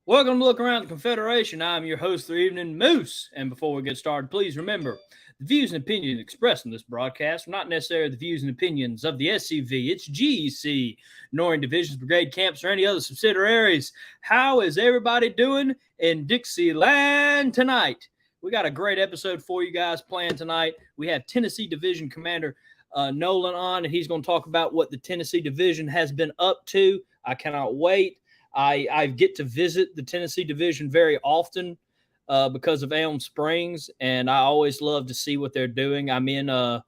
Welcome to Look Around the Confederation. I'm your host for the evening, Moose. And before we get started, please remember the views and opinions expressed in this broadcast are not necessarily the views and opinions of the SCV, its GEC, nor in divisions, brigade, camps, or any other subsidiaries. How is everybody doing in Dixieland tonight? We got a great episode for you guys planned tonight. We have Tennessee Division Commander Nolan on, and he's going to talk about what the Tennessee Division has been up to. I cannot wait. I get to visit the Tennessee Division very often because of Elm Springs, and I always love to see what they're doing. I'm in, I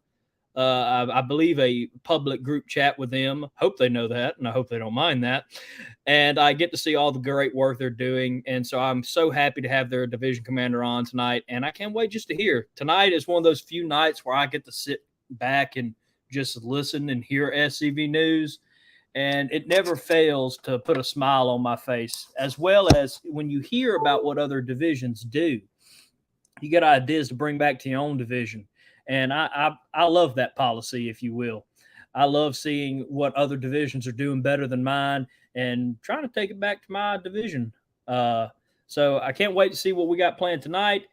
believe, a public group chat with them. Hope they know that, and I hope they don't mind that. And I get to see all the great work they're doing, and so I'm so happy to have their division commander on tonight, and I can't wait just to hear. Tonight is one of those few nights where I get to sit back and just listen and hear SCV news. And it never fails to put a smile on my face, as well as when you hear about what other divisions do, you get ideas to bring back to your own division. And I love that policy, if you will. I love seeing what other divisions are doing better than mine and trying to take it back to my division. So I can't wait to see what we got planned tonight.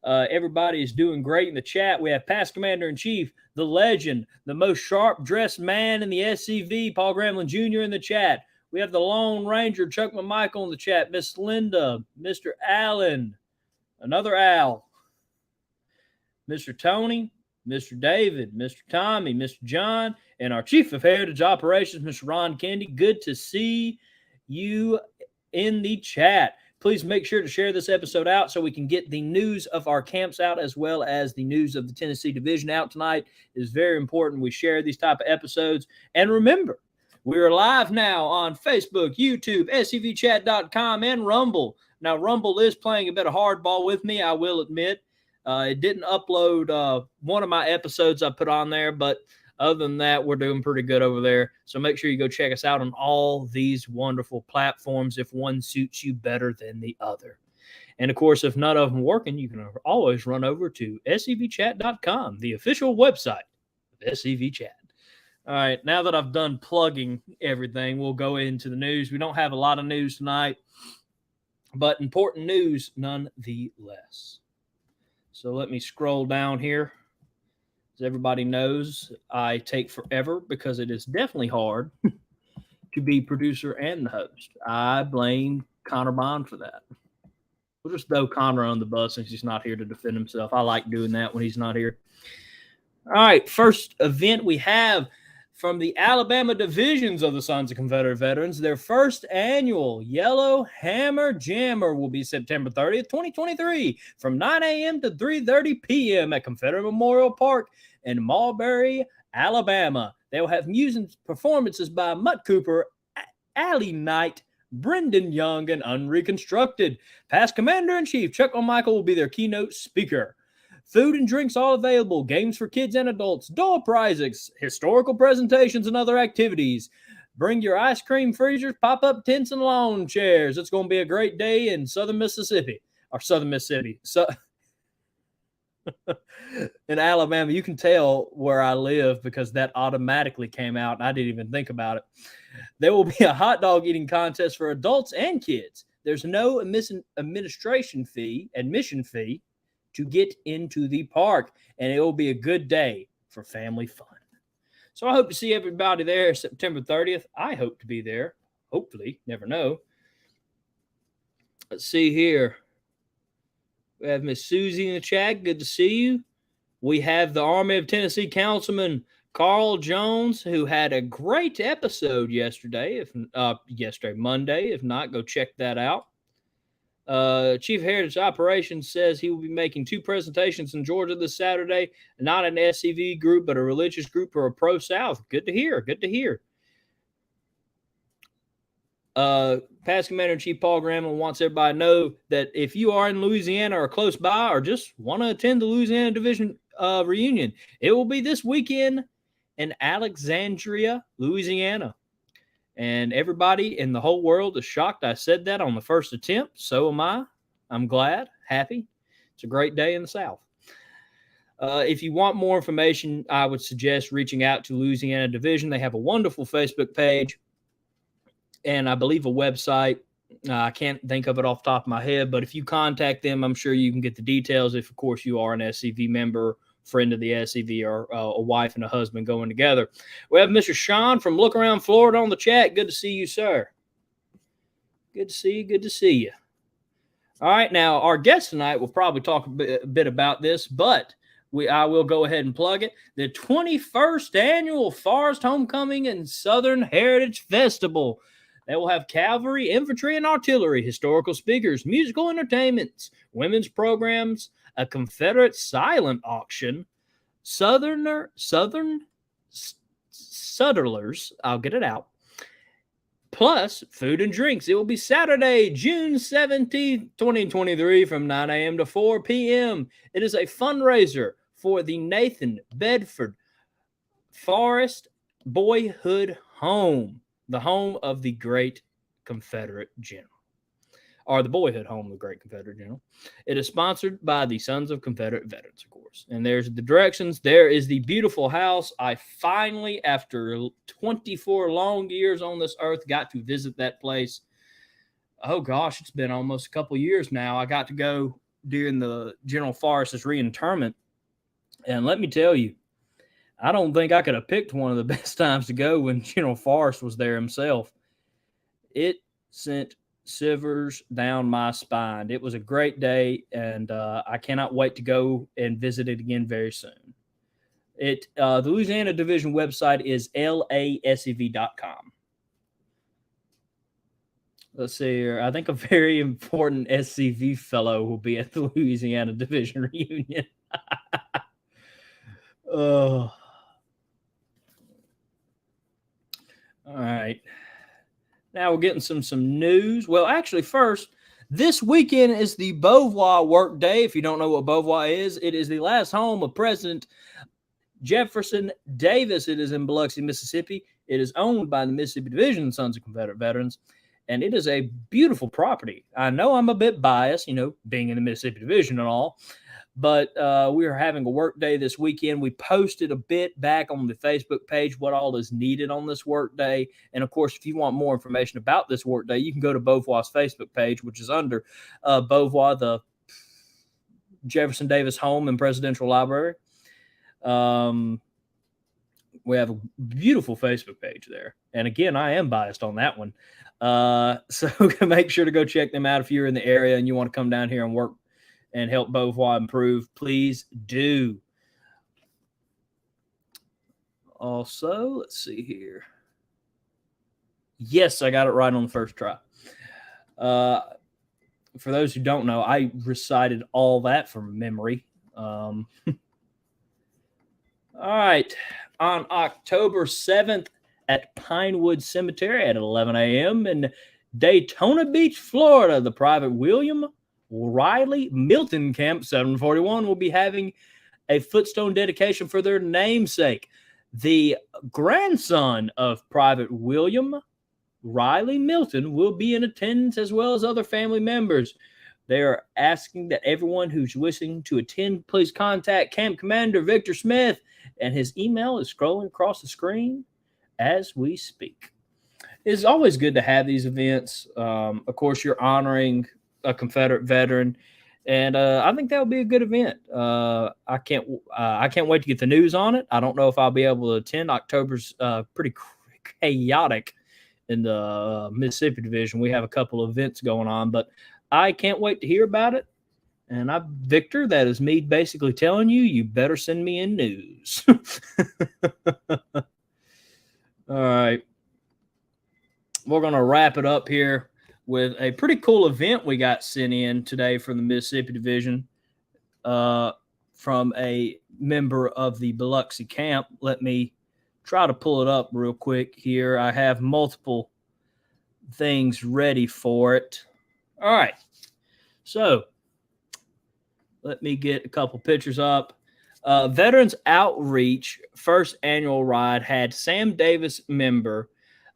Everybody is doing great in the chat. We have past commander-in-chief, the legend, the most sharp-dressed man in the SCV, Paul Gremlin Jr. in the chat. We have the Lone Ranger, Chuck McMichael in the chat, Miss Linda, Mr. Allen, another Al, Mr. Tony, Mr. David, Mr. Tommy, Mr. John, and our Chief of Heritage Operations, Mr. Ron Kendi. Good to see you in the chat. Please make sure to share this episode out so we can get the news of our camps out as well as the news of the Tennessee Division out tonight. It is very important we share these type of episodes. And remember, we are live now on Facebook, YouTube, scvchat.com, and Rumble. Now, Rumble is playing a bit of hardball with me, I will admit. It didn't upload one of my episodes I put on there, but other than that, we're doing pretty good over there. So make sure you go check us out on all these wonderful platforms if one suits you better than the other. And, of course, if none of them working, you can always run over to scvchat.com, the official website of SCV Chat. All right, now that I've done plugging everything, we'll go into the news. We don't have a lot of news tonight, but important news nonetheless. So let me scroll down here. As everybody knows, I take forever because it is definitely hard to be producer and the host. I blame Connor Bond for that. We'll just throw Connor on the bus since he's not here to defend himself. I like doing that when he's not here. All right, first event we have from the Alabama divisions of the Sons of Confederate Veterans. Their first annual Yellow Hammer Jammer will be September 30th, 2023, from 9 a.m. to 3:30 p.m. at Confederate Memorial Park in Mulberry, Alabama. They will have music performances by Mutt Cooper, Allie Knight, Brendan Young, and Unreconstructed. Past Commander-in-Chief Chuck McMichael will be their keynote speaker. Food and drinks all available, games for kids and adults, door prizes, historical presentations, and other activities. Bring your ice cream freezers, pop-up tents, and lawn chairs. It's going to be a great day in Southern Mississippi. In Alabama. You can tell where I live because that automatically came out, and I didn't even think about it. There will be a hot dog eating contest for adults and kids. There's no admission fee to get into the park, and it will be a good day for family fun. So I hope to see everybody there September 30th. I hope to be there. Hopefully, never know. Let's see here. We have Miss Susie in the chat. Good to see you. We have the Army of Tennessee Councilman Carl Jones, who had a great episode yesterday. Monday. If not, go check that out. Chief Heritage Operations says he will be making 2 presentations in Georgia this Saturday. Not an SCV group, but a religious group or a pro-South. Good to hear. Good to hear. Past Commander-in-Chief Paul Gremlin wants everybody to know that if you are in Louisiana or close by or just want to attend the Louisiana Division reunion, it will be this weekend in Alexandria, Louisiana. And everybody in the whole world is shocked I said that on the first attempt. So am I. I'm glad, happy. It's a great day in the South. If you want more information, I would suggest reaching out to Louisiana Division. They have a wonderful Facebook page and I believe a website. I can't think of it off the top of my head, but if you contact them, I'm sure you can get the details. If, of course, you are an SCV member, friend of the SCV, or a wife and a husband going together. We have Mr. Sean from Look Around Florida on the chat. Good to see you, sir. Good to see you. Good to see you. All right, now our guest tonight will probably talk a bit about this, but I will go ahead and plug it. The 21st Annual Forest Homecoming and Southern Heritage Festival. They will have cavalry, infantry, and artillery, historical speakers, musical entertainments, women's programs, a Confederate silent auction, Southerners, I'll get it out, plus food and drinks. It will be Saturday, June 17th, 2023 from 9 a.m. to 4 p.m. It is a fundraiser for the Nathan Bedford Forest Boyhood Home, the home of the great Confederate general, or the boyhood home of the great Confederate general. It is sponsored by the Sons of Confederate Veterans, of course. And there's the directions. There is the beautiful house. I finally, after 24 long years on this earth, got to visit that place. Oh, gosh, it's been almost a couple years now. I got to go during the General Forrest's reinterment. And let me tell you, I don't think I could have picked one of the best times to go when General Forrest was there himself. It sent shivers down my spine. It was a great day, and I cannot wait to go and visit it again very soon. The Louisiana Division website is lascv.com. Let's see here. I think a very important SCV fellow will be at the Louisiana Division reunion. Oh. All right. Now we're getting some news. Well, actually, first, this weekend is the Beauvoir Work Day. If you don't know what Beauvoir is, it is the last home of President Jefferson Davis. It is in Biloxi, Mississippi. It is owned by the Mississippi Division Sons of Confederate Veterans, and it is a beautiful property. I know I'm a bit biased, being in the Mississippi Division and all, but we are having a work day this weekend. We posted a bit back on the Facebook page what all is needed on this work day. And, of course, if you want more information about this work day, you can go to Beauvoir's Facebook page, which is under Beauvoir, the Jefferson Davis Home and Presidential Library. We have a beautiful Facebook page there. And, again, I am biased on that one. So make sure to go check them out if you're in the area and you want to come down here and work and help Beauvoir improve. Please do. Also, let's see here. Yes, I got it right on the first try. For those who don't know, I recited all that from memory. All right. On October 7th at Pinewood Cemetery at 11 a.m. in Daytona Beach, Florida, the Private William Riley Milton Camp 741 will be having a footstone dedication for their namesake. The grandson of Private William Riley Milton will be in attendance, as well as other family members. They are asking that everyone who's wishing to attend, please contact Camp Commander Victor Smith, and his email is scrolling across the screen as we speak. It's always good to have these events. Of course, you're honoring a Confederate veteran, and I think that would be a good event. I can't wait to get the news on it. I don't know if I'll be able to attend. October's pretty chaotic in the Mississippi Division. We have a couple of events going on, but I can't wait to hear about it. And Victor, that is me basically telling you, you better send me in news. All right. We're going to wrap it up here with a pretty cool event we got sent in today from the Mississippi Division from a member of the Biloxi camp. Let me try to pull it up real quick here. I have multiple things ready for it. All right. So let me get a couple pictures up. Veterans Outreach first annual ride had Sam Davis member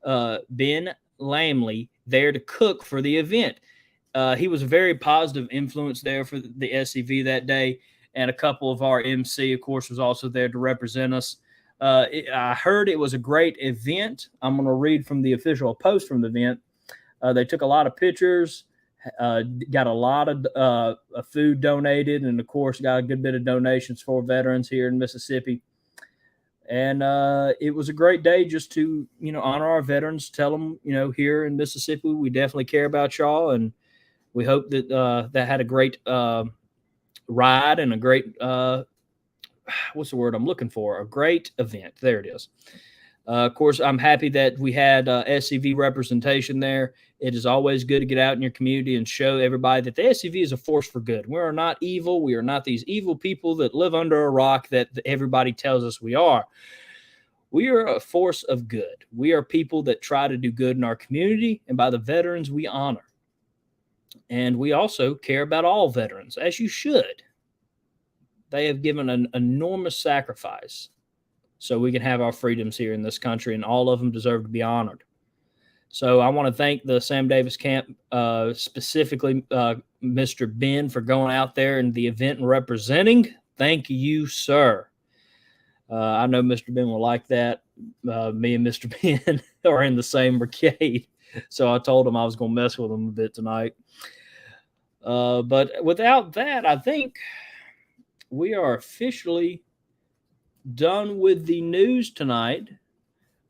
Ben Lamley there to cook for the event. He was a very positive influence there for the SCV that day, and a couple of our MC, of course, was also there to represent us. I heard it was a great event. I'm going to read from the official post from the event. They took a lot of pictures, got a lot of food donated, and, of course, got a good bit of donations for veterans here in Mississippi. And it was a great day just to, honor our veterans, tell them, here in Mississippi, we definitely care about y'all. And we hope that that had a great ride and a great, what's the word I'm looking for? A great event. There it is. Of course, I'm happy that we had SCV representation there. It is always good to get out in your community and show everybody that the SCV is a force for good. We are not evil. We are not these evil people that live under a rock that everybody tells us we are. We are a force of good. We are people that try to do good in our community, and by the veterans we honor. And we also care about all veterans, as you should. They have given an enormous sacrifice so we can have our freedoms here in this country, and all of them deserve to be honored. So I want to thank the Sam Davis camp, specifically Mr. Ben, for going out there in the event and representing. Thank you, sir. I know Mr. Ben will like that. Me and Mr. Ben are in the same brigade, so I told him I was going to mess with him a bit tonight. But without that, I think we are officially done with the news tonight.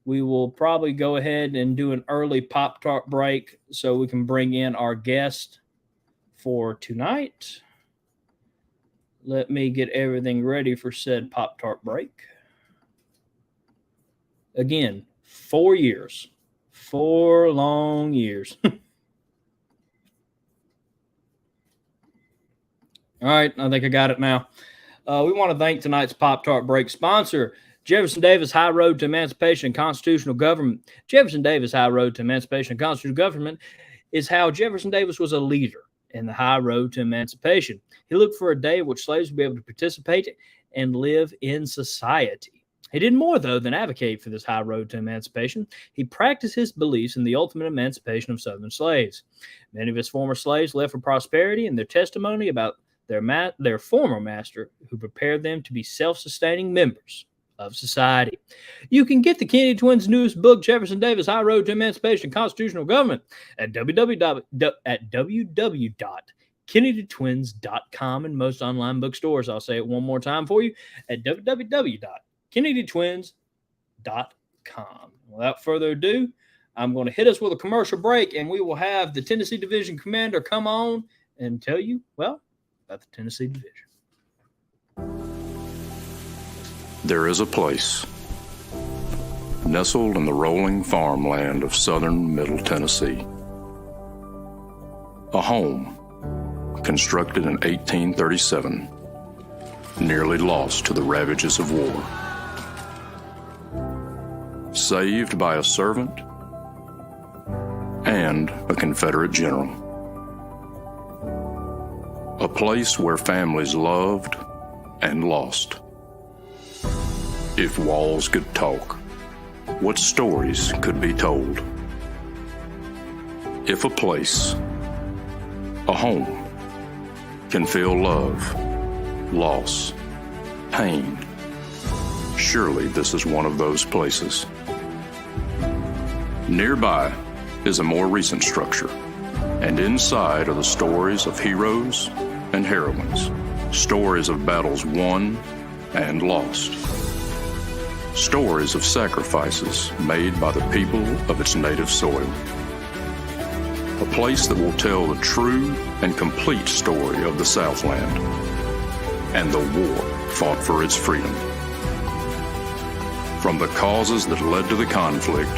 We will probably go ahead and do an early Pop-Tart break so we can bring in our guest for tonight. Let me get everything ready for said Pop-Tart break. Again, 4 years. 4 long years. All right, I think I got it now. We want to thank tonight's Pop-Tart break sponsor, Jefferson Davis High Road to Emancipation and Constitutional Government. Jefferson Davis High Road to Emancipation and Constitutional Government is how Jefferson Davis was a leader in the high road to emancipation. He looked for a day in which slaves would be able to participate and live in society. He did more, though, than advocate for this high road to emancipation. He practiced his beliefs in the ultimate emancipation of Southern slaves. Many of his former slaves left for prosperity, and their testimony about their former master, who prepared them to be self-sustaining members of society. You can get the Kennedy Twins' newest book, Jefferson Davis High Road to Emancipation and Constitutional Government, at www.kennedytwins.com and most online bookstores. I'll say it one more time for you, at www.kennedytwins.com. Without further ado, I'm going to hit us with a commercial break, and we will have the Tennessee Division Commander come on and tell you, well, about the Tennessee Division. There is a place nestled in the rolling farmland of southern Middle Tennessee. A home constructed in 1837, nearly lost to the ravages of war. Saved by a servant and a Confederate general. A place where families loved and lost. If walls could talk, what stories could be told? If a place, a home, can feel love, loss, pain, surely this is one of those places. Nearby is a more recent structure, and inside are the stories of heroes and heroines, stories of battles won and lost. Stories of sacrifices made by the people of its native soil. A place that will tell the true and complete story of the Southland and the war fought for its freedom. From the causes that led to the conflict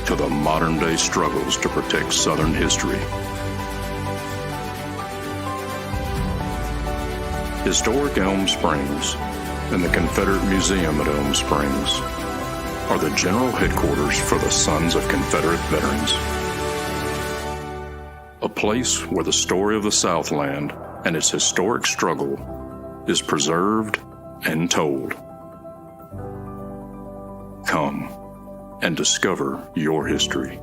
to the modern-day struggles to protect Southern history. Historic Elm Springs and the Confederate Museum at Elm Springs are the general headquarters for the Sons of Confederate Veterans. A place where the story of the Southland and its historic struggle is preserved and told. Come and discover your history.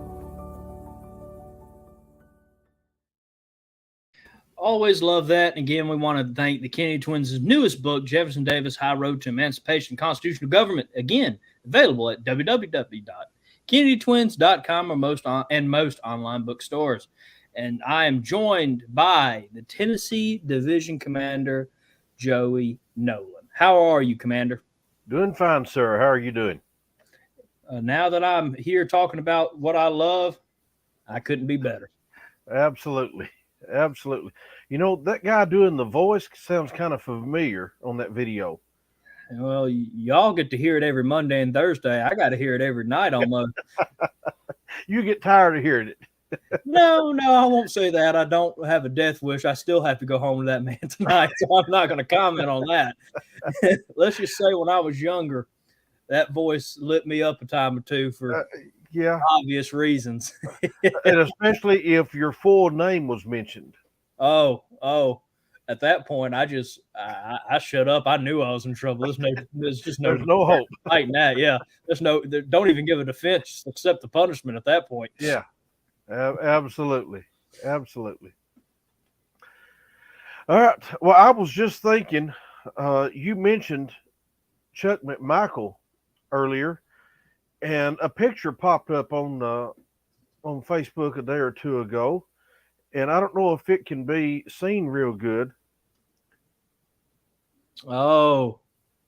Always love that. Again, we want to thank the Kennedy Twins' newest book, Jefferson Davis High Road to Emancipation and Constitutional Government. Again, available at www.kennedytwins.com. KennedyTwins.com and most online bookstores. And I am joined by the Tennessee Division Commander, Joey Nolan. How are you, Commander? Doing fine, sir. How are you doing? Now that I'm here talking about what I love, I couldn't be better. Absolutely. Absolutely. You know, that guy doing the voice sounds kind of familiar on that video. Well, y'all get to hear it every Monday and Thursday. I got to hear it every night almost. You get tired of hearing it. No, I won't say that. I don't have a death wish. I still have to go home to that man tonight, so I'm not going to comment on that. Let's just say when I was younger, that voice lit me up a time or two for obvious reasons. And especially if your full name was mentioned. Oh. At that point, I shut up. I knew I was in trouble. There's no hope fighting that. Yeah, don't even give a defense, accept the punishment at that point. Yeah, absolutely. All right. Well, I was just thinking, you mentioned Chuck McMichael earlier, and a picture popped up on Facebook a day or two ago, and I don't know if it can be seen real good. Oh,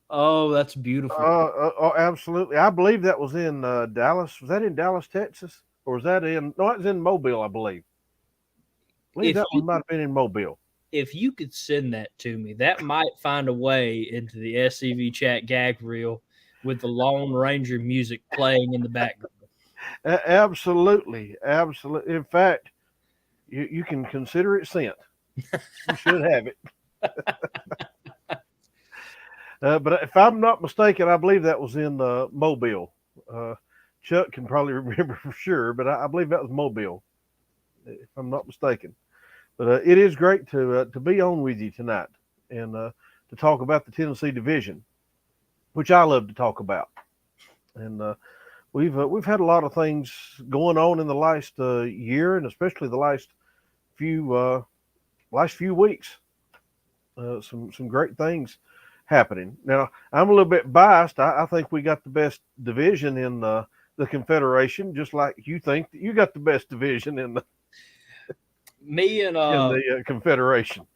that's beautiful. Absolutely. I believe that was in Dallas. Was that in Dallas, Texas? Or was that it was in Mobile, I believe. That one might have been in Mobile. If you could send that to me, that might find a way into the SCV chat gag reel with the Lone Ranger music playing in the background. Absolutely. In fact, you can consider it sent. You should have it. But if I'm not mistaken, I believe that was in Mobile. Chuck can probably remember for sure, but I believe that was Mobile, if I'm not mistaken. But it is great to be on with you tonight and to talk about the Tennessee Division, which I love to talk about. And we've had a lot of things going on in the last year, and especially the last few weeks. Some great things happening. Now, I'm a little bit biased. I think we got the best division in the Confederation, just like you think that you got the best division in the Confederation.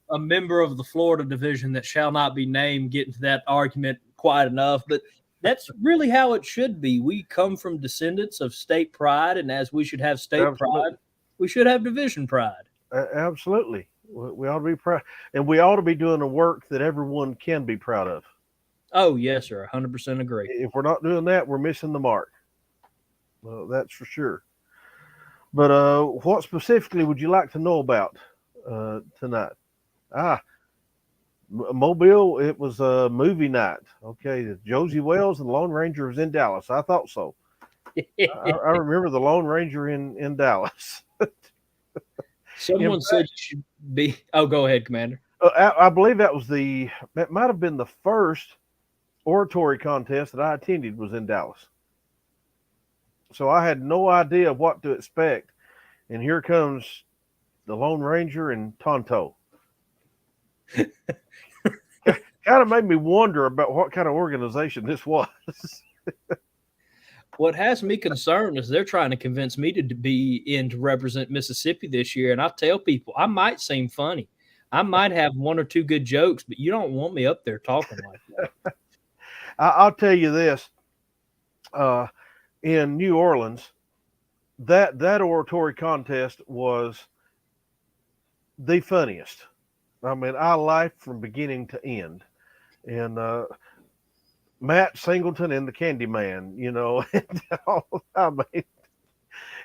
A member of the Florida division that shall not be named get into that argument quite enough, but that's really how it should be. We come from descendants of state pride, and as we should have state pride, we should have division pride. Absolutely. We ought to be proud, and we ought to be doing the work that everyone can be proud of. Oh, yes, sir. 100% agree. If we're not doing that, we're missing the mark. Well, that's for sure. But what specifically would you like to know about tonight? Mobile, it was a movie night. Okay, Josie Wells and the Lone Ranger was in Dallas. I thought so. I remember the Lone Ranger in Dallas. Someone said you should be. Oh, go ahead, Commander. I believe that might have been the first oratory contest that I attended was in Dallas. So I had no idea what to expect. And here comes the Lone Ranger and Tonto. Kind of made me wonder about what kind of organization this was. What has me concerned is they're trying to convince me to be in to represent Mississippi this year. And I tell people, I might seem funny. I might have one or two good jokes, but you don't want me up there talking like that. I'll tell you this. In New Orleans, that oratory contest was the funniest. I mean, I laughed from beginning to end. And Matt Singleton and the Candyman, you know. I mean,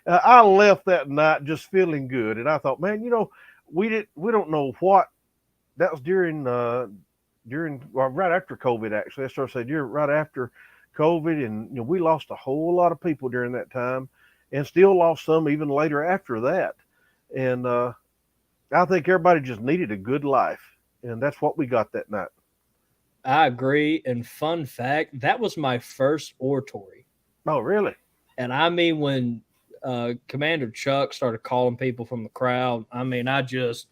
I left that night just feeling good, and I thought, man, you know, we don't know what that was during right after COVID. Actually, I started saying right after COVID, and you know, we lost a whole lot of people during that time, and still lost some even later after that. And I think everybody just needed a good life, and that's what we got that night. I agree. And fun fact, that was my first oratory. Oh, really? And I mean, when Commander Chuck started calling people from the crowd, I mean, I just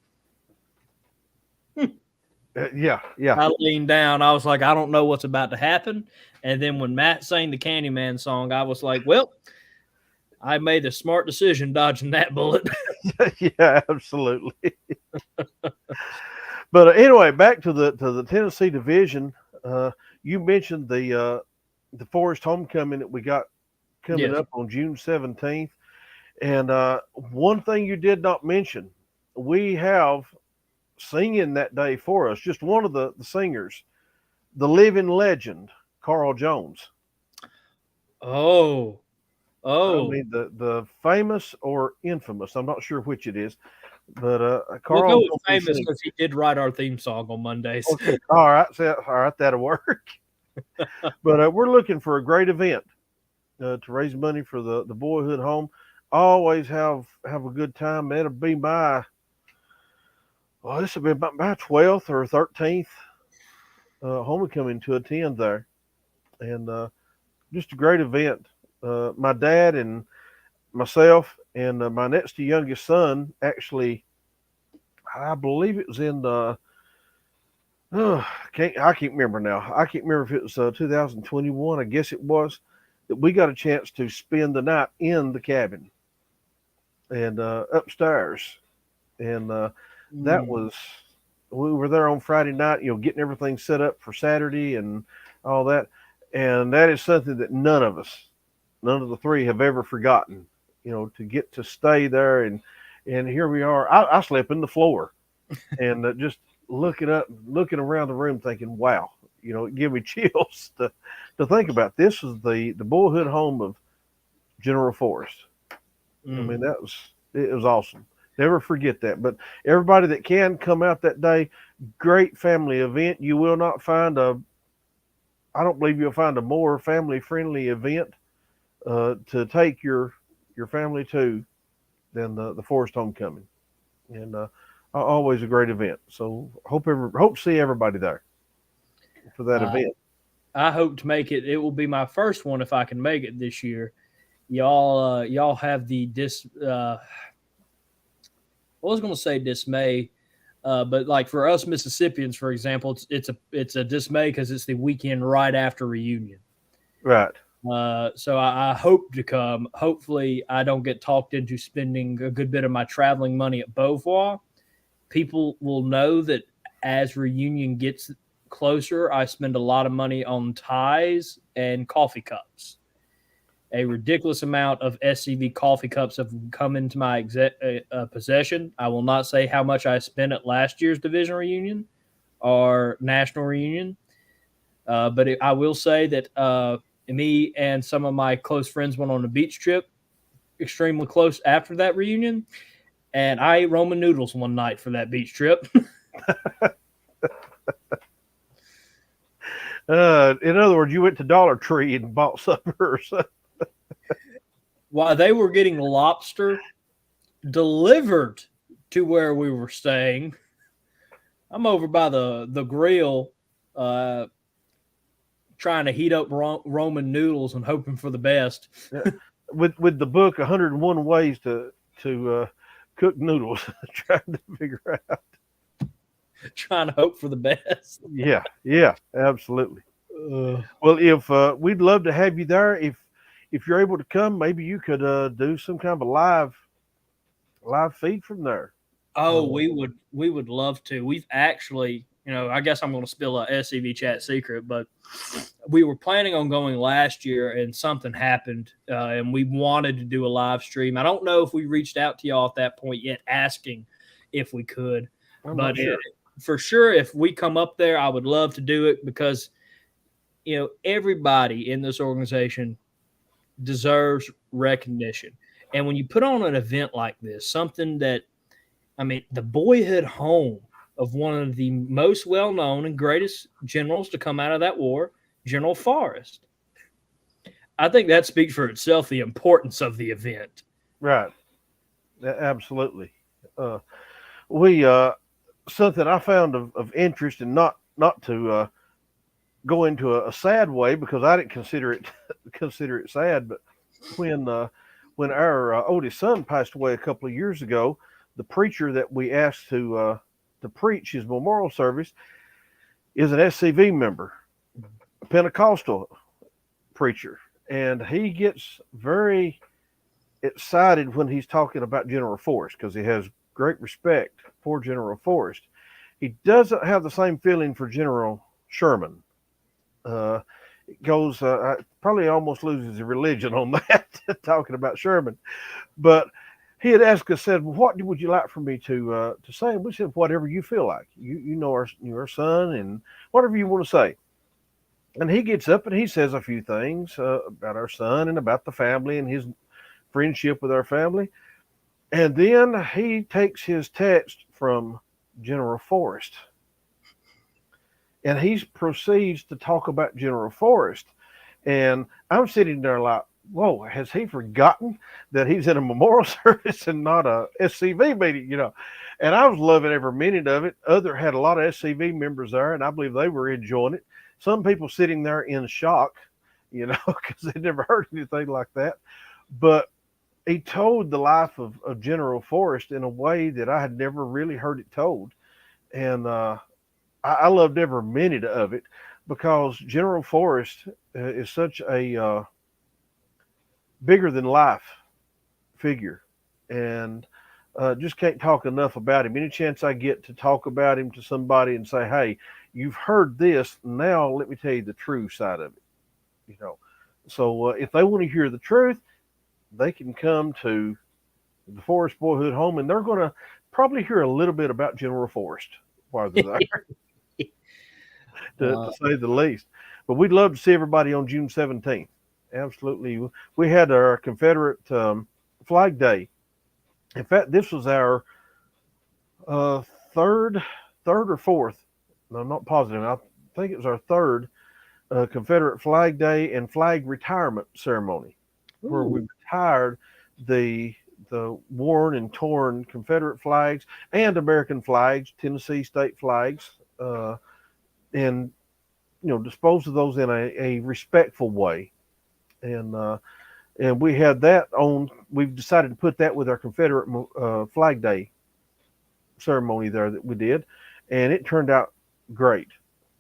yeah. I leaned down. I was like, I don't know what's about to happen. And then when Matt sang the Candyman song, I was like, well, I made a smart decision dodging that bullet. Yeah, absolutely. But anyway, back to the Tennessee division. You mentioned the Forest Homecoming that we got coming Yes. up on June 17th. And one thing you did not mention, we have singing that day for us, just one of the singers, the living legend, Carl Jones. Oh, I mean, the famous or infamous, I'm not sure which it is, but we'll Carl go with Jones famous sings. because he did write our theme song on Mondays. Okay, all right, so, all right, that'll work. But we're looking for a great event to raise money for the boyhood home. Always have a good time. That'll be this will be my 12th or 13th homecoming to attend there, and just a great event. My dad and myself and my next to youngest son actually, I believe it was in I can't remember now. I can't remember if it was 2021. I guess it was, that we got a chance to spend the night in the cabin and upstairs, and that was, we were there on Friday night, getting everything set up for Saturday and all that, and that is something that none of the three have ever forgotten. To get to stay there, and here we are. I slept in the floor, and just looking around the room, thinking, "Wow!" It gave me chills to think about. This was the boyhood home of General Forrest. I mean, it was awesome. Never forget that. But everybody that can come out that day, great family event. You will not find I don't believe you'll find a more family friendly event to take your family to than the Forest Homecoming, and always a great event. So hope to see everybody there for that event. I hope to make it. It will be my first one if I can make it this year. Y'all have the I was going to say dismay, but like for us Mississippians, for example, it's a dismay because it's the weekend right after reunion. Right. So I hope to come. Hopefully, I don't get talked into spending a good bit of my traveling money at Beauvoir. People will know that as reunion gets closer, I spend a lot of money on ties and coffee cups. A ridiculous amount of SCV coffee cups have come into my possession. I will not say how much I spent at last year's division reunion or national reunion, but I will say that me and some of my close friends went on a beach trip, extremely close after that reunion, and I ate ramen noodles one night for that beach trip. In other words, you went to Dollar Tree and bought suppers. While they were getting lobster delivered to where we were staying, I'm over by the grill trying to heat up Roman noodles and hoping for the best. Yeah. With the book 101 Ways to Cook Noodles, trying to figure out. Trying to hope for the best. Yeah, absolutely. Well, if we'd love to have you there. If you're able to come, maybe you could do some kind of a live feed from there. Oh, we would love to. We've actually, I guess I'm going to spill a SCV chat secret, but we were planning on going last year and something happened, and we wanted to do a live stream. I don't know if we reached out to y'all at that point yet asking if we could, but sure. For sure, if we come up there, I would love to do it because, everybody in this organization deserves recognition. And when you put on an event like this, something that, the boyhood home of one of the most well-known and greatest generals to come out of that war, General Forrest. I think that speaks for itself, the importance of the event. Right. Absolutely. We something I found of interest, and not to go into a sad way, because I didn't consider it sad, but when our oldest son passed away a couple of years ago, the preacher that we asked to preach his memorial service is an SCV member, Pentecostal, preacher, and he gets very excited when he's talking about General Forrest because he has great respect for General Forrest. He doesn't have the same feeling for General Sherman. It goes probably almost loses his religion on that talking about Sherman, but he had asked us, said, well, what would you like for me to say? And we said, whatever you feel like. You know our son, and whatever you want to say. And he gets up and he says a few things about our son and about the family and his friendship with our family. And then he takes his text from General Forrest, and he proceeds to talk about General Forrest. And I'm sitting there like, whoa, has he forgotten that he's in a memorial service and not a SCV meeting, And I was loving every minute of it. Had a lot of SCV members there, and I believe they were enjoying it. Some people sitting there in shock, because they'd never heard anything like that. But he told the life of General Forrest in a way that I had never really heard it told. And I loved every minute of it because General Forrest is such a bigger than life figure, and just can't talk enough about him. Any chance I get to talk about him to somebody and say, hey, you've heard this, now let me tell you the true side of it. So if they want to hear the truth, they can come to the Forrest Boyhood Home, and they're going to probably hear a little bit about General Forrest while they're there, to say the least. But we'd love to see everybody on June 17th. Absolutely. We had our Confederate Flag Day. In fact, this was our third or fourth. No, I'm not positive. I think it was our third Confederate Flag Day and flag retirement ceremony. Ooh. Where we retired the worn and torn Confederate flags and American flags, Tennessee state flags, and dispose of those in a respectful way. And we had that on. We've decided to put that with our Confederate Flag Day ceremony there that we did, and it turned out great.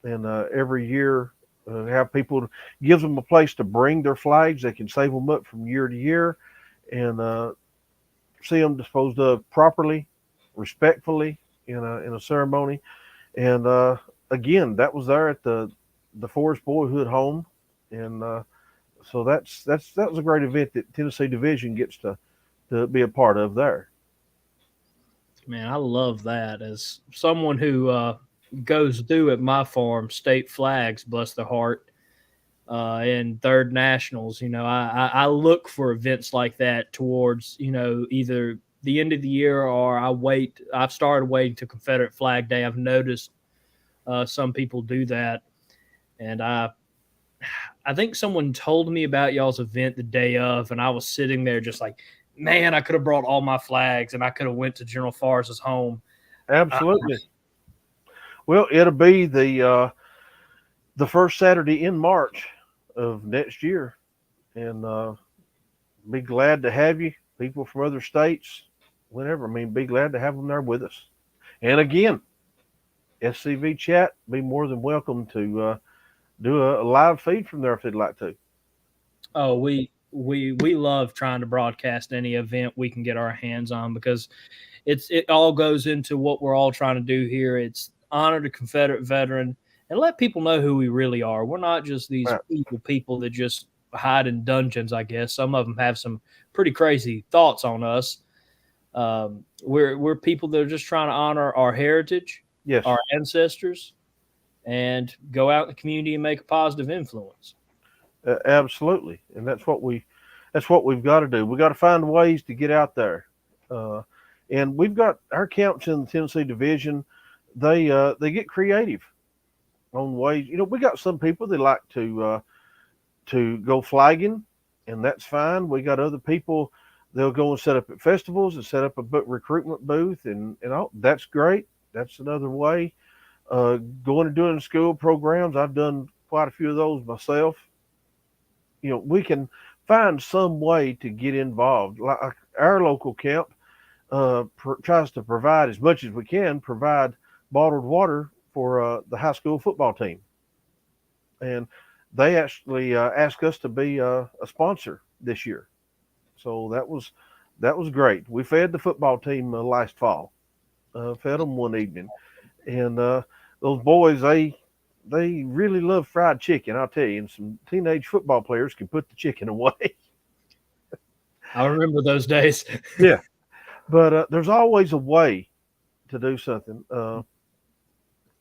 And every year, have people, gives them a place to bring their flags. They can save them up from year to year, and see them disposed of properly, respectfully in a ceremony. And again, that was there at the Forrest Boyhood Home, and so that was a great event that Tennessee Division gets to be a part of there. Man, I love that. As someone who goes through at my farm state flags, bless their heart, and third nationals, I look for events like that towards, either the end of the year or I've started waiting to Confederate Flag Day. I've noticed some people do that. And I think someone told me about y'all's event the day of, and I was sitting there just like, man, I could have brought all my flags and I could have went to General Forrest's home. Absolutely. Well, it'll be the first Saturday in March of next year, and be glad to have you, people from other states, whenever. Be glad to have them there with us. And again, SCV chat, be more than welcome to do a live feed from there if they'd like to. Oh, we love trying to broadcast any event we can get our hands on, because it all goes into what we're all trying to do here. It's honor the Confederate veteran and let people know who we really are. We're not just these evil people that just hide in dungeons, I guess. Some of them have some pretty crazy thoughts on us. We're people that are just trying to honor our heritage, yes, our ancestors, and go out in the community and make a positive influence. Absolutely, and that's what we've got to do. We got to find ways to get out there, and we've got our camps in the Tennessee Division. They get creative on ways. We got some people that like to go flagging, and that's fine. We got other people, they'll go and set up at festivals and set up a recruitment booth, and that's great. That's another way. Going and doing school programs, I've done quite a few of those myself. We can find some way to get involved. Like our local camp tries to provide as much as we can, provide bottled water for the high school football team. And they actually asked us to be a sponsor this year. So that was great. We fed the football team last fall, fed them one evening, and those boys they really love fried chicken. I'll tell you, and some teenage football players can put the chicken away. I remember those days. Yeah, but there's always a way to do something.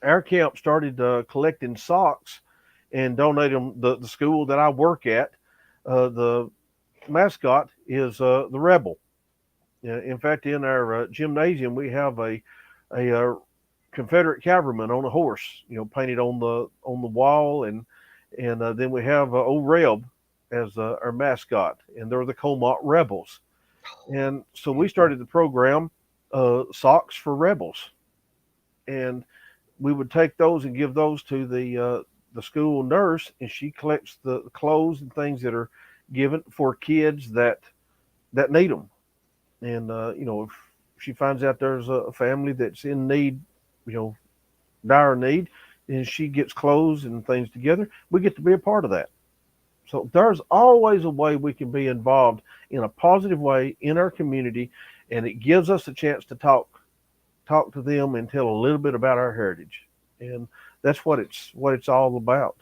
Our camp started collecting socks and donated them. The school that I work at, the mascot is the Rebel. In fact, in our gymnasium, we have a Confederate cavalryman on a horse, painted on the wall, and then we have old Reb as our mascot, and they're the Comont Rebels. And so we started the program, Socks for Rebels, and we would take those and give those to the school nurse, and she collects the clothes and things that are given for kids that need them. And if she finds out there's a family that's in need, dire need, and she gets clothes and things together, we get to be a part of that. So there's always a way we can be involved in a positive way in our community, and it gives us a chance to talk to them and tell a little bit about our heritage, and that's what it's all about.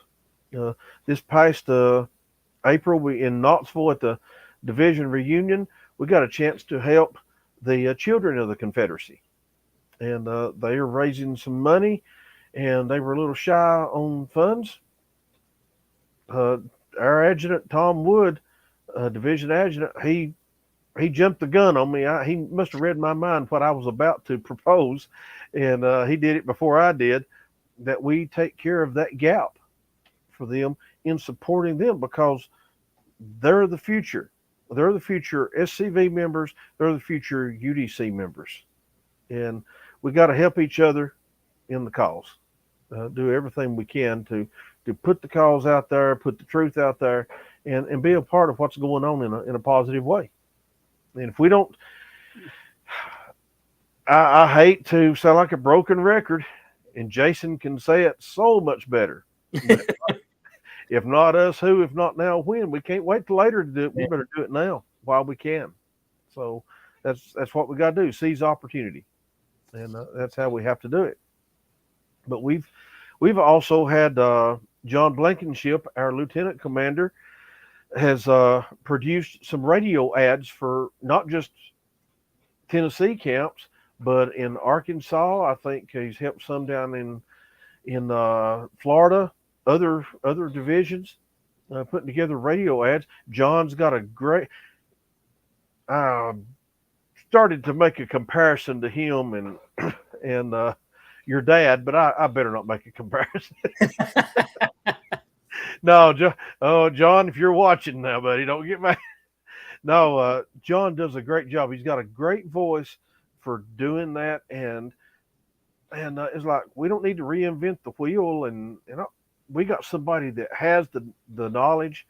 This past April, we in Knoxville at the division reunion, we got a chance to help the children of the Confederacy, and they are raising some money, and they were a little shy on funds. Our adjutant Tom Wood, division adjutant, he jumped the gun on me. He must have read my mind what I was about to propose, and he did it before I did. That we take care of that gap for them in supporting them, because they're the future. They're the future SCV members. They're the future UDC members, and we got to help each other in the cause. Do everything we can to put the cause out there, put the truth out there, and be a part of what's going on in a positive way. And if we don't, I hate to sound like a broken record, and Jason can say it so much better. If not us, who? If not now, when? We can't wait till later to do it. We better do it now while we can. So that's what we got to do. Seize opportunity, and that's how we have to do it. But we've also had John Blankenship, our lieutenant commander, has produced some radio ads for not just Tennessee camps, but in Arkansas. I think he's helped some down in Florida, other divisions, putting together radio ads. John's got a great. Started to make a comparison to him and your dad, but I better not make a comparison. No, John, if you're watching now, buddy, don't get mad. No, John does a great job. He's got a great voice for doing that, and it's like we don't need to reinvent the wheel, and we got somebody that has the knowledge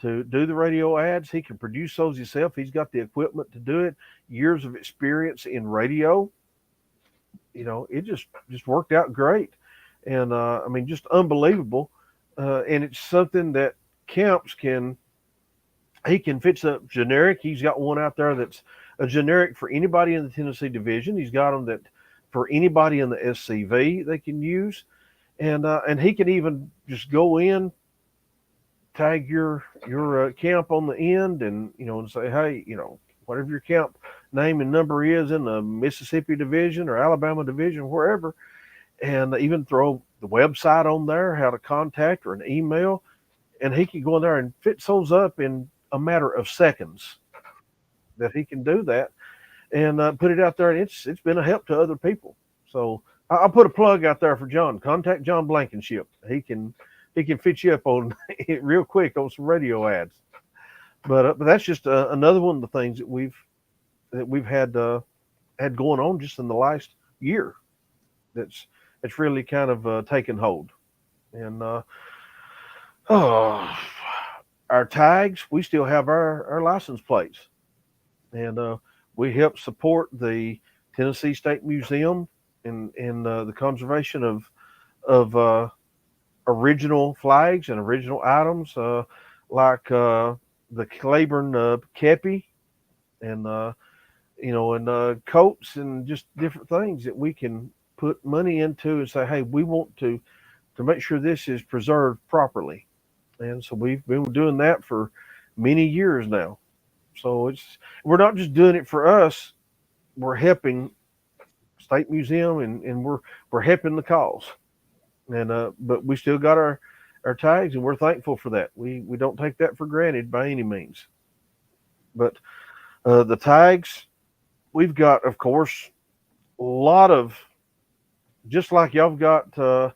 to do the radio ads. He can produce those himself. He's got the equipment to do it. Years of experience in radio. It just worked out great, and I mean, just unbelievable. And it's something that camps he can fix up generic. He's got one out there that's a generic for anybody in the Tennessee division. He's got them that for anybody in the SCV they can use, and he can even just go in, tag your camp on the end, and and say, hey, whatever your camp name and number is in the Mississippi division or Alabama division, wherever, and even throw the website on there, how to contact, or an email, and he can go in there and fix those up in a matter of seconds. That he can do that and put it out there, and it's been a help to other people. So I'll put a plug out there for John. Contact John Blankenship. He can fit you up on it real quick on some radio ads. But that's just another one of the things that we've had going on just in the last year. That's really kind of taken hold. And our tags, we still have our license plates, and we help support the Tennessee State Museum in the conservation of original flags and original items, like the Claiborne kepi and and coats and just different things that we can put money into and say, hey, we want to make sure this is preserved properly. And so we've been doing that for many years now. So we're not just doing it for us, we're helping State Museum and we're helping the cause. And but we still got our tags, and we're thankful for that. We don't take that for granted by any means. But the tags, we've got, of course, a lot of, just like y'all got a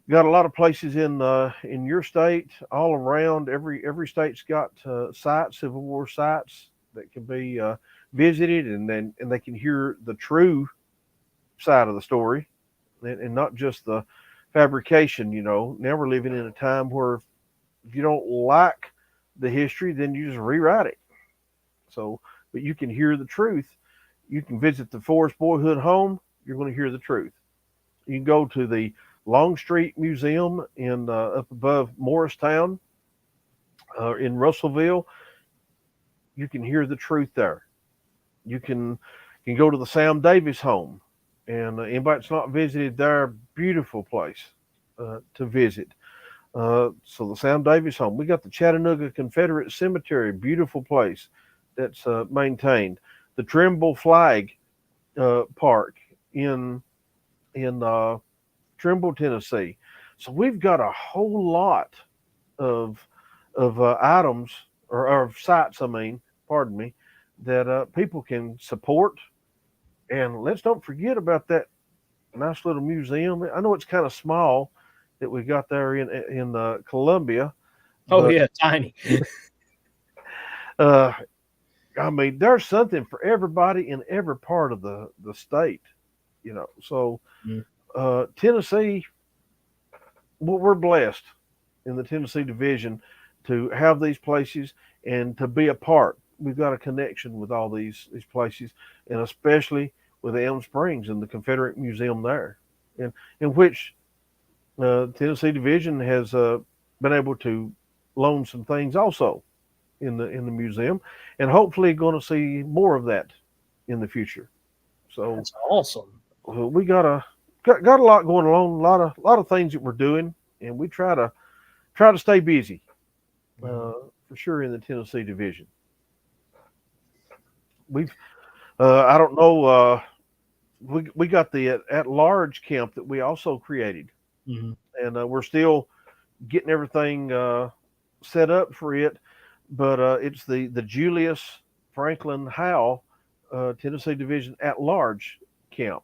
lot of places in your state, all around. Every state's got sites, Civil War sites that can be visited, and they can hear the true side of the story, and not just the fabrication. Now we're living in a time where if you don't like the history, then you just rewrite it. So, but you can hear the truth. You can visit the Forest Boyhood Home. You're going to hear the truth. You can go to the Longstreet Museum in up above Morristown, in Russellville. You can hear the truth there. You can go to the Sam Davis Home, and anybody that's not visited there, beautiful place to visit. So the Sam Davis Home. We got the Chattanooga Confederate Cemetery, beautiful place that's maintained. The Trimble Flag Park in Trimble, Tennessee. So we've got a whole lot of items or sites. Pardon me, that people can support. And let's don't forget about that nice little museum. I know it's kind of small that we got there in Columbia. Oh yeah, tiny. There's something for everybody in every part of the state. So Tennessee, we're blessed in the Tennessee division to have these places and to be a part. We've got a connection with all these places, and especially with Elm Springs and the Confederate Museum there, in which Tennessee division has been able to loan some things also in the museum, and hopefully going to see more of that in the future. So that's awesome. We got a lot going on, a lot of things that we're doing, and we try to stay busy for sure in the Tennessee division. We've I don't know, we got the at large camp that we also created, and we're still getting everything set up for it, but it's the Julius Franklin Howe Tennessee division at large camp.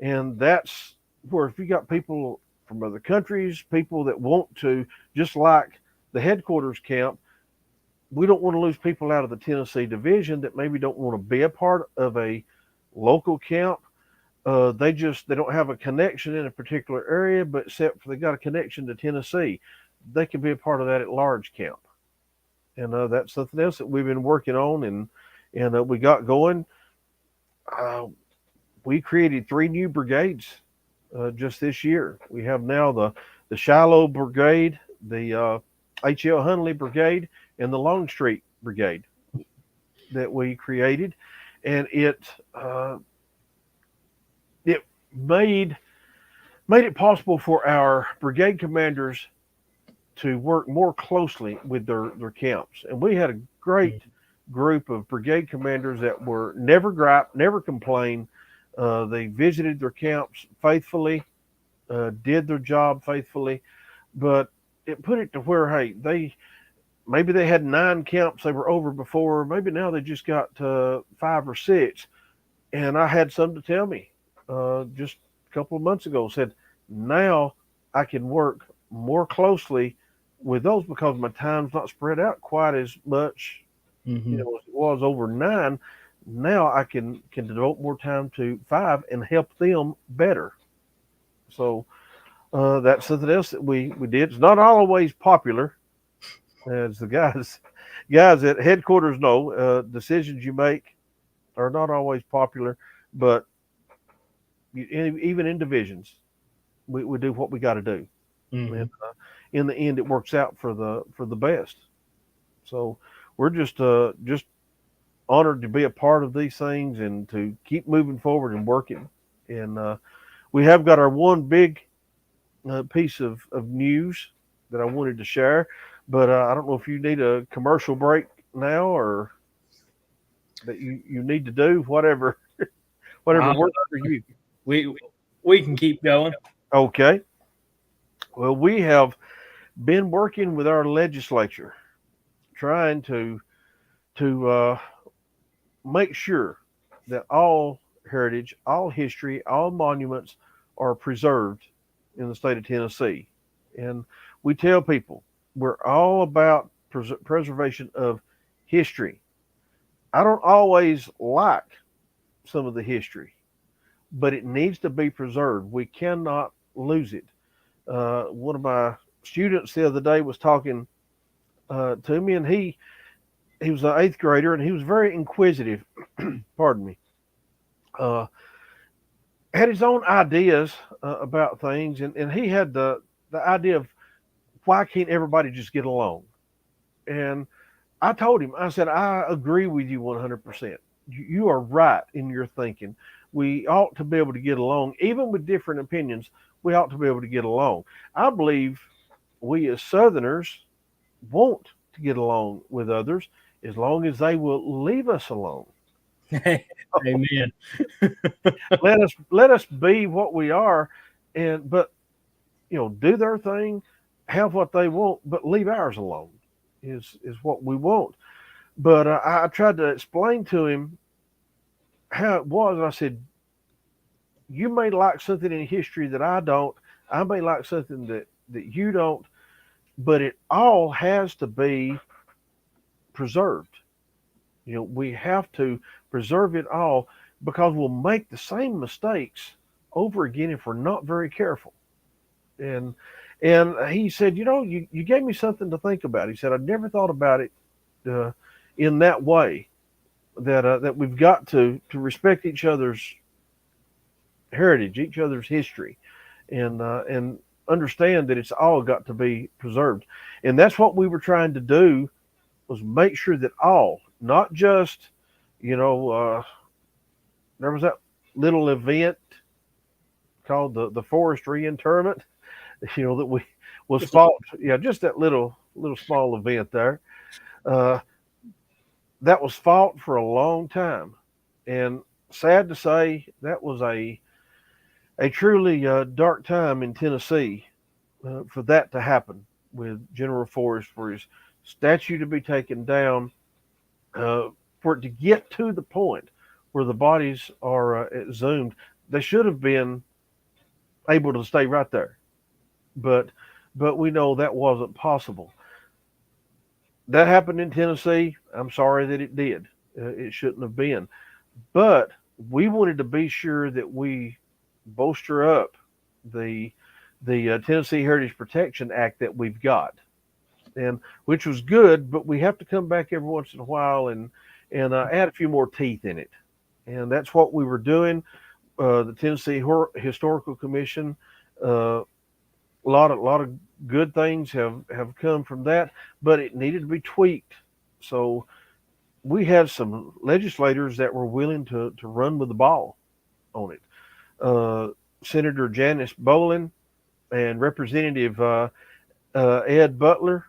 And that's where, if you got people from other countries, people that want to, just like the headquarters camp, we don't want to lose people out of the Tennessee division that maybe don't want to be a part of a local camp. They don't have a connection in a particular area, but except for they got a connection to Tennessee, they can be a part of that at large camp. And that's something else that we've been working on, and we got going. We created 3 new brigades just this year. We have now the Shiloh Brigade, the H.L. Hunley Brigade, and the Longstreet Brigade that we created, and it made it possible for our brigade commanders to work more closely with their camps. And we had a great group of brigade commanders that were never gripe, never complain. They visited their camps faithfully, did their job faithfully, but it put it to where, hey, maybe they had 9 camps they were over before. Maybe now they just got 5 or 6. And I had some to tell me just a couple of months ago, said, now I can work more closely with those because my time's not spread out quite as much, as it was over 9. Now I can devote more time to 5 and help them better. So that's something else that we did. It's not always popular, as the guys at headquarters know. Decisions you make are not always popular, but even in divisions, we do what we got to do. Mhm. And in the end, it works out for the best. So we're just honored to be a part of these things and to keep moving forward and working. And we have got our one big piece of news that I wanted to share, but I don't know if you need a commercial break now or that you need to do whatever whatever Uh, works for you. we we can keep going. Okay. Well, we have been working with our legislature, trying to make sure that all heritage, all history, all monuments are preserved in the state of Tennessee. And we tell people we're all about preservation of history. I don't always like some of the history, but it needs to be preserved. We cannot lose it. One of my students the other day was talking to me, and he was an eighth grader, and he was very inquisitive. Pardon me. Uh, had his own ideas about things, and he had the idea of why can't everybody just get along? And I told him, I said, I agree with you 100%. You are right in your thinking. We ought to be able to get along, even with different opinions. We ought to be able to get along. I believe we as Southerners want to get along with others as long as they will leave us alone. Amen. Let us be what we are, and but do their thing, have what they want, but leave ours alone is what we want. But I tried to explain to him how it was. And I said, you may like something in history that I don't. I may like something that you don't, but it all has to be preserved. We have to preserve it all because we'll make the same mistakes over again if we're not very careful. And he said, you gave me something to think about. He said, I'd never thought about it in that way. That we've got to respect each other's heritage, each other's history, and understand that it's all got to be preserved. And that's what we were trying to do, was make sure that all, not just, there was that little event called the forest reinterment, that we was fought. Yeah, just that little small event there. Uh, that was fought for a long time, and sad to say, that was a truly dark time in Tennessee for that to happen with General Forrest, for his statue to be taken down, for it to get to the point where the bodies are exhumed. They should have been able to stay right there, but we know that wasn't possible. That happened in Tennessee. I'm sorry that it did. It shouldn't have been. But we wanted to be sure that we bolster up the Tennessee Heritage Protection Act that we've got, and which was good. But we have to come back every once in a while and add a few more teeth in it, and that's what we were doing. The Tennessee Historical Commission. A lot of good things have come from that, but it needed to be tweaked. So we had some legislators that were willing to run with the ball on it. Senator Janice Bolin and Representative Ed Butler,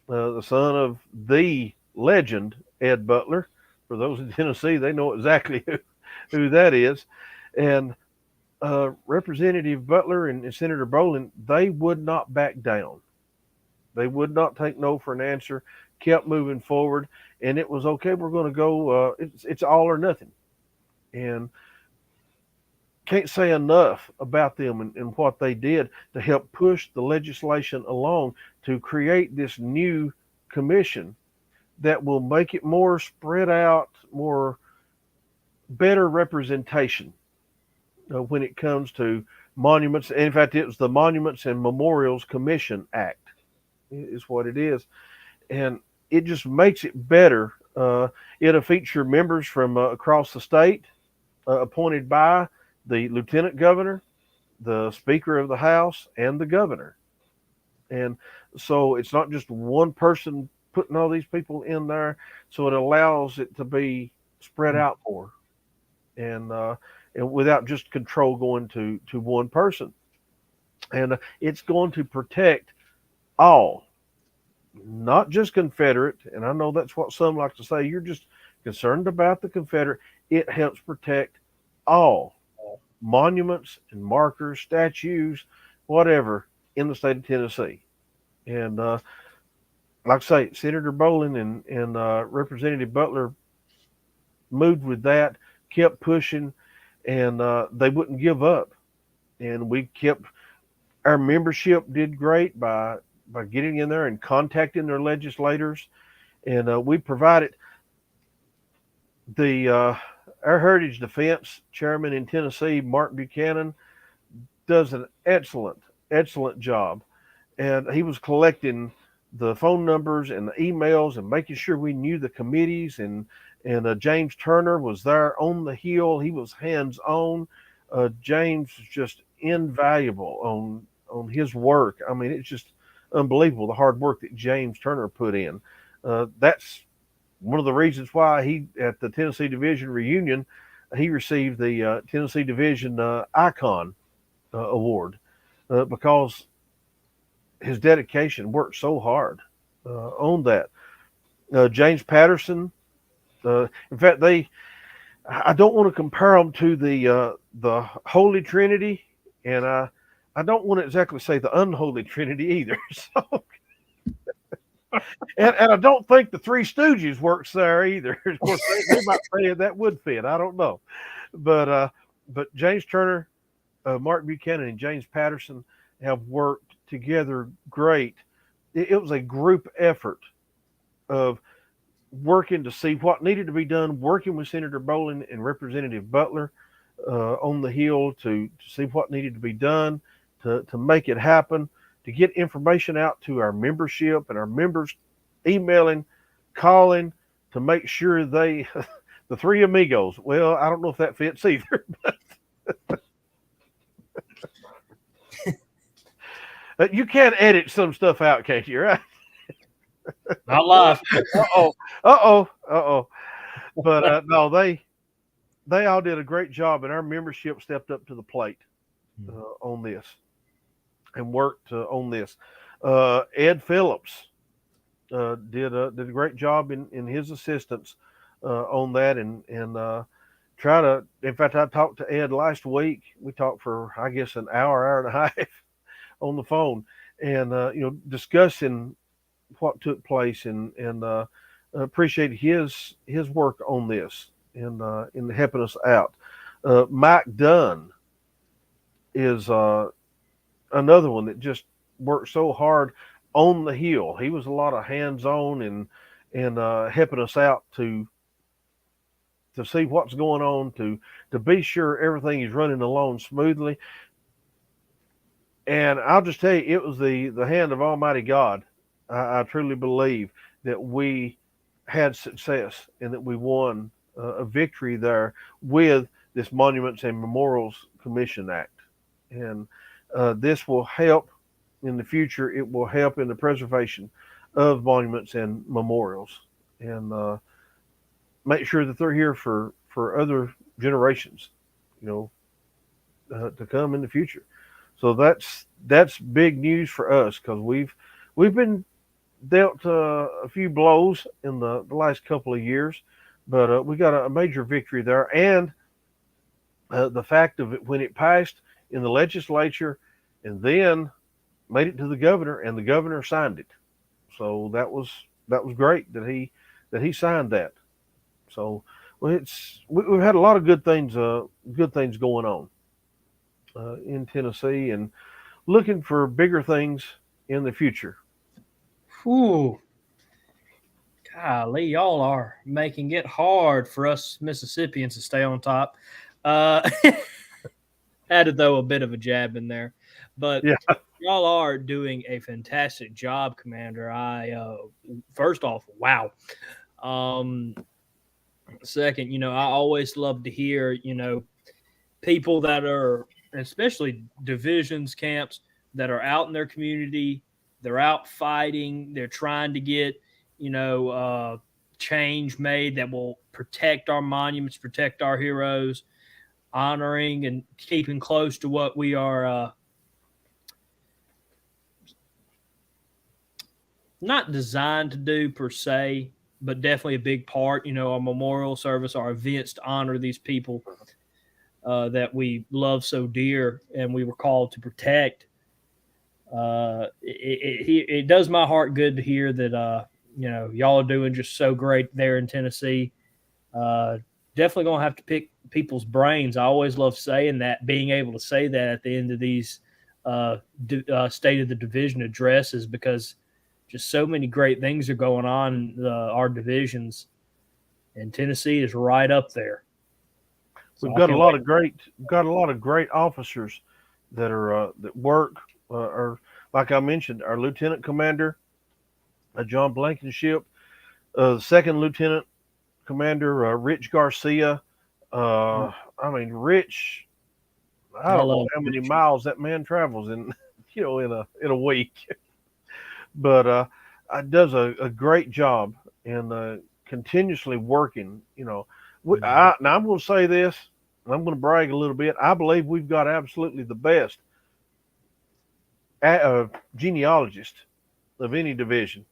the son of the legend Ed Butler. For those in Tennessee, they know exactly who that is. And Representative Butler and Senator Bolin, they would not back down. They would not take no for an answer, kept moving forward, and it was okay. We're going to go. It's all or nothing, and can't say enough about them and what they did to help push the legislation along to create this new commission that will make it more spread out, more better representation when it comes to monuments. In fact, it was the Monuments and Memorials Commission Act is what it is. And it just makes it better. It'll feature members from across the state, appointed by the lieutenant governor, the speaker of the House, and the governor. And so it's not just one person putting all these people in there. So it allows it to be spread out more, and without just control going to one person. And it's going to protect all, not just Confederate. And I know that's what some like to say. You're just concerned about the Confederate. It helps protect all monuments and markers, statues, whatever in the state of Tennessee. And like I say, Senator Bolin and Representative Butler moved with that, kept pushing, and they wouldn't give up. And we kept our membership did great by getting in there and contacting their legislators, and we provided the our Heritage Defense chairman in Tennessee, Mark Buchanan, does an excellent job, and he was collecting the phone numbers and the emails and making sure we knew the committees, and James Turner was there on the Hill. He was hands on. James was just invaluable on his work. I mean, it's just unbelievable the hard work that James Turner put in. That's one of the reasons why he at the Tennessee Division reunion he received the Tennessee Division Icon Award because his dedication worked so hard on that. James Patterson, in fact, I don't want to compare them to the Holy Trinity, and I don't want to exactly say the unholy Trinity either. So, and I don't think the Three Stooges works there either. Of course, they might say that would fit. I don't know, but James Turner, Mark Buchanan, and James Patterson have worked together great. It was a group effort of working to see what needed to be done, working with Senator Bolin and Representative Butler on the Hill to see what needed to be done to make it happen, to get information out to our membership and our members emailing, calling to make sure they, the three amigos, well, I don't know if that fits either, but you can't edit some stuff out, can't you, right? Not live. Uh-oh. But no, they all did a great job, and our membership stepped up to the plate on this and worked on this. Ed Phillips did a great job in his assistance on that, and try to. In fact, I talked to Ed last week. We talked for I guess an hour and a half on the phone, and discussing what took place, and appreciate his work on this and in helping us out. Mike Dunn is another one that just worked so hard on the Hill. He was a lot of hands-on and helping us out to see what's going on, to be sure everything is running along smoothly. And I'll just tell you, it was the hand of Almighty God. I truly believe that we had success and that we won a victory there with this Monuments and Memorials Commission Act. And this will help in the future. It will help in the preservation of monuments and memorials, and make sure that they're here for other generations, to come in the future. So that's big news for us, because we've been dealt a few blows in the last couple of years, but we got a major victory there. And the fact of it, when it passed in the legislature and then made it to the governor, and the governor signed it. So that was great that he signed that. So we've had a lot of good things going on in Tennessee, and looking for bigger things in the future. Whew. Golly, y'all are making it hard for us Mississippians to stay on top. Had to throw a bit of a jab in there, but Yeah. y'all are doing a fantastic job, Commander. First off, wow. Second, I always love to hear, people that are, especially divisions, camps that are out in their community, They're out fighting. They're trying to get, change made that will protect our monuments, protect our heroes, honoring and keeping close to what we are not designed to do per se, but definitely a big part. Our memorial service, our events to honor these people that we love so dear and we were called to protect. It does my heart good to hear that y'all are doing just so great there in Tennessee. Definitely gonna have to pick people's brains. I always love saying that, being able to say that at the end of these State of the Division addresses, because just so many great things are going on in our divisions, and Tennessee is right up there. So we've got a lot of great officers that are that work. Or like I mentioned, our Lieutenant Commander, John Blankenship, Second Lieutenant Commander Rich Garcia. I mean, Rich, I don't know how many miles that man travels in, in a week, but does a great job and continuously working. Now I'm going to say this, and I'm going to brag a little bit. I believe we've got absolutely the best genealogist of any division.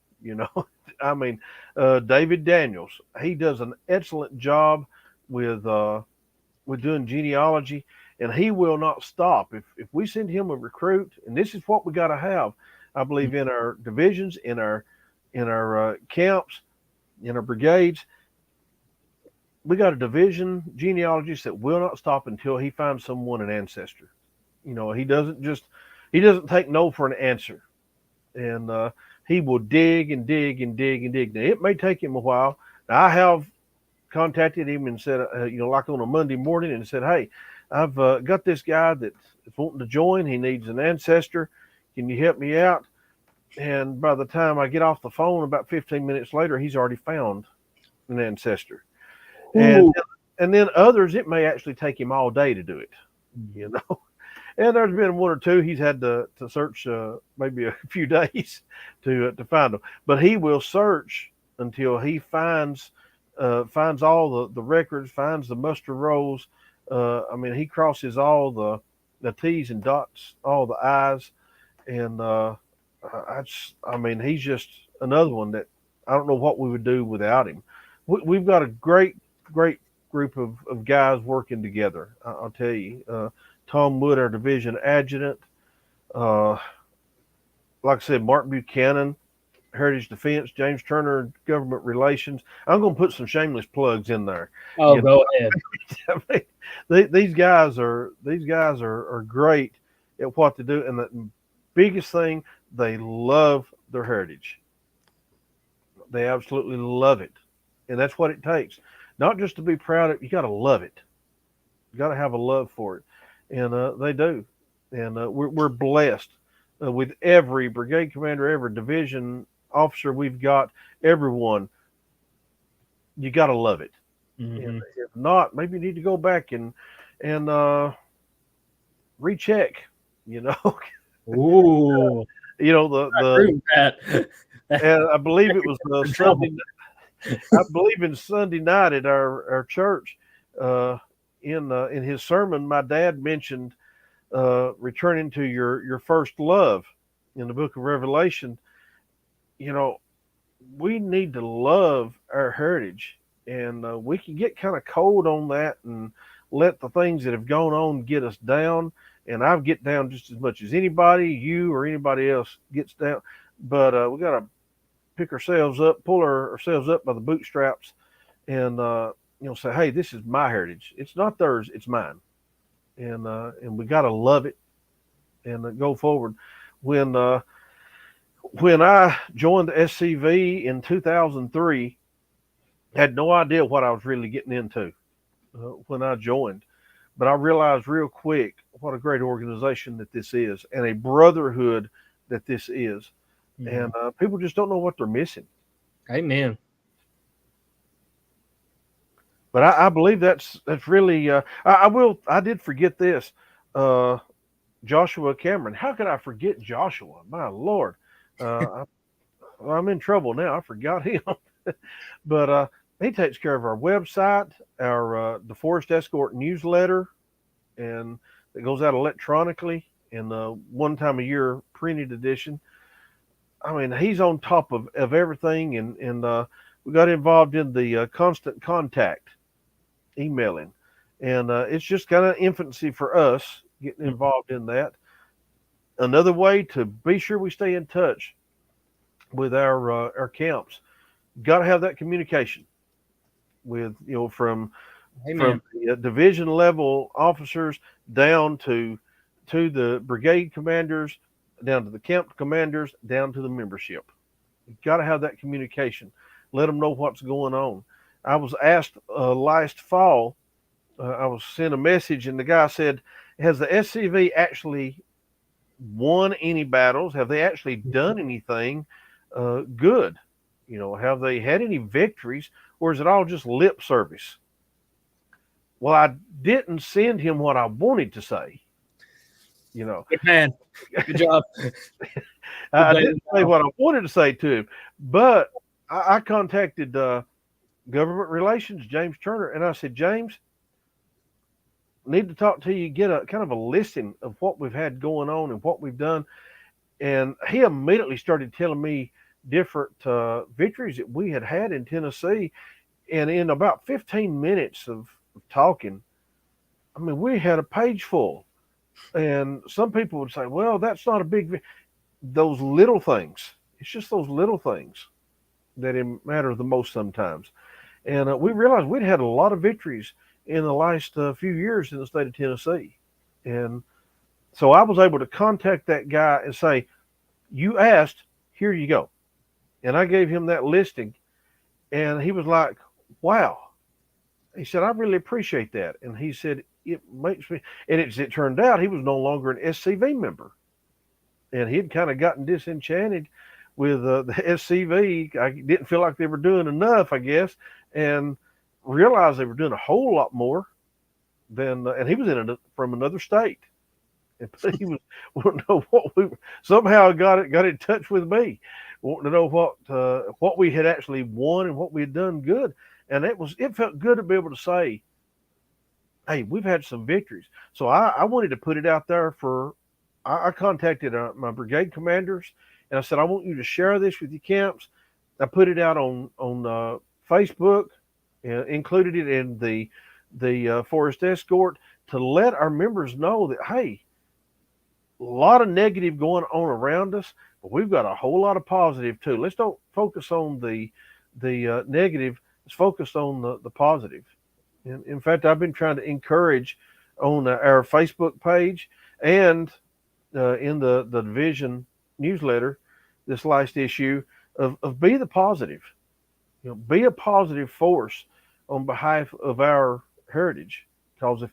I mean, David Daniels, he does an excellent job with doing genealogy, and he will not stop. If we send him a recruit, and this is what we got to have, I believe, in our divisions, in our camps, in our brigades, we got a division genealogist that will not stop until he finds someone an ancestor. He doesn't take no for an answer, and he will dig and dig and dig and dig. Now, it may take him a while. Now, I have contacted him and said, like on a Monday morning, and said, hey, I've got this guy that's wanting to join. He needs an ancestor. Can you help me out? And by the time I get off the phone, about 15 minutes later, he's already found an ancestor. And then others, it may actually take him all day to do it, And there's been one or two he's had to search maybe a few days to find them. But he will search until he finds all the records, finds the muster rolls. He crosses all the T's and dots all the I's, and he's just another one that I don't know what we would do without him. We've got a great group of guys working together. I'll tell you. Tom Wood, our division adjutant. Like I said, Mark Buchanan, Heritage Defense, James Turner, Government Relations. I'm going to put some shameless plugs in there. Oh, go ahead. These guys are great at what they do, and the biggest thing, they love their heritage. They absolutely love it, and that's what it takes. Not just to be proud of it, you got to love it. You got to have a love for it. And they do. And we're blessed with every brigade commander, every division officer we've got, everyone. You got to love it. Mm-hmm. And if not, maybe you need to go back and recheck, Ooh. And I believe it was Sunday. I believe in Sunday night at our church. In his sermon, my dad mentioned returning to your first love in the book of Revelation. We need to love our heritage, and we can get kind of cold on that and let the things that have gone on get us down. And I get down just as much as anybody, you or anybody else gets down. But we got to pick ourselves up, pull ourselves up by the bootstraps, and say, hey, this is my heritage. It's not theirs, it's mine. And we got to love it and go forward. When I joined the SCV in 2003, I had no idea what I was really getting into when I joined. But I realized real quick what a great organization that this is, and a brotherhood that this is. Mm-hmm. And people just don't know what they're missing. Amen. But I believe that's really. I did forget this. Joshua Cameron. How could I forget Joshua? My Lord, I'm in trouble now. I forgot him. But he takes care of our website, our the Forest Escort newsletter, and it goes out electronically in the one time a year printed edition. I mean, he's on top of everything, and we got involved in the constant contact emailing, and it's just kind of infancy for us getting involved in that. Another way to be sure we stay in touch with our camps, got to have that communication with from Amen. the division level officers down to the brigade commanders, down to the camp commanders, down to the membership. You got to have that communication. Let them know what's going on. I was asked last fall. I was sent a message, and the guy said, "Has the SCV actually won any battles? Have they actually done anything good? Have they had any victories, or is it all just lip service?" Well, I didn't send him what I wanted to say. Good man. Good job. I didn't say what I wanted to say to him, but I contacted government relations, James Turner, and I said, "James, need to talk to you, get a kind of a listing of what we've had going on and what we've done." And he immediately started telling me different victories that we had in Tennessee. And in about 15 minutes of talking, I mean, we had a page full. And some people would say, "Well, that's not a big," those little things. It's just those little things that matter the most sometimes. And we realized we'd had a lot of victories in the last few years in the state of Tennessee. And so I was able to contact that guy and say, "You asked, here you go." And I gave him that listing, and he was like, "Wow." He said, "I really appreciate that." And he said, "It makes me," and it turned out he was no longer an SCV member. And he'd kind of gotten disenchanted with the SCV. I didn't feel like they were doing enough, I guess, and realized they were doing a whole lot more than, and he was from another state. And he was wanting to know what we somehow got in touch with me, wanting to know what we had actually won and what we had done good. And it felt good to be able to say, "Hey, we've had some victories." So I wanted to put it out there I contacted my brigade commanders, and I said, "I want you to share this with your camps." I put it out on Facebook, included it in the Forest Escort to let our members know that, hey, a lot of negative going on around us, but we've got a whole lot of positive too. Let's don't focus on the negative. Let's focus on the positive. And in fact, I've been trying to encourage on our Facebook page and in the division newsletter, this last issue, of be the positive. Be a positive force on behalf of our heritage. Because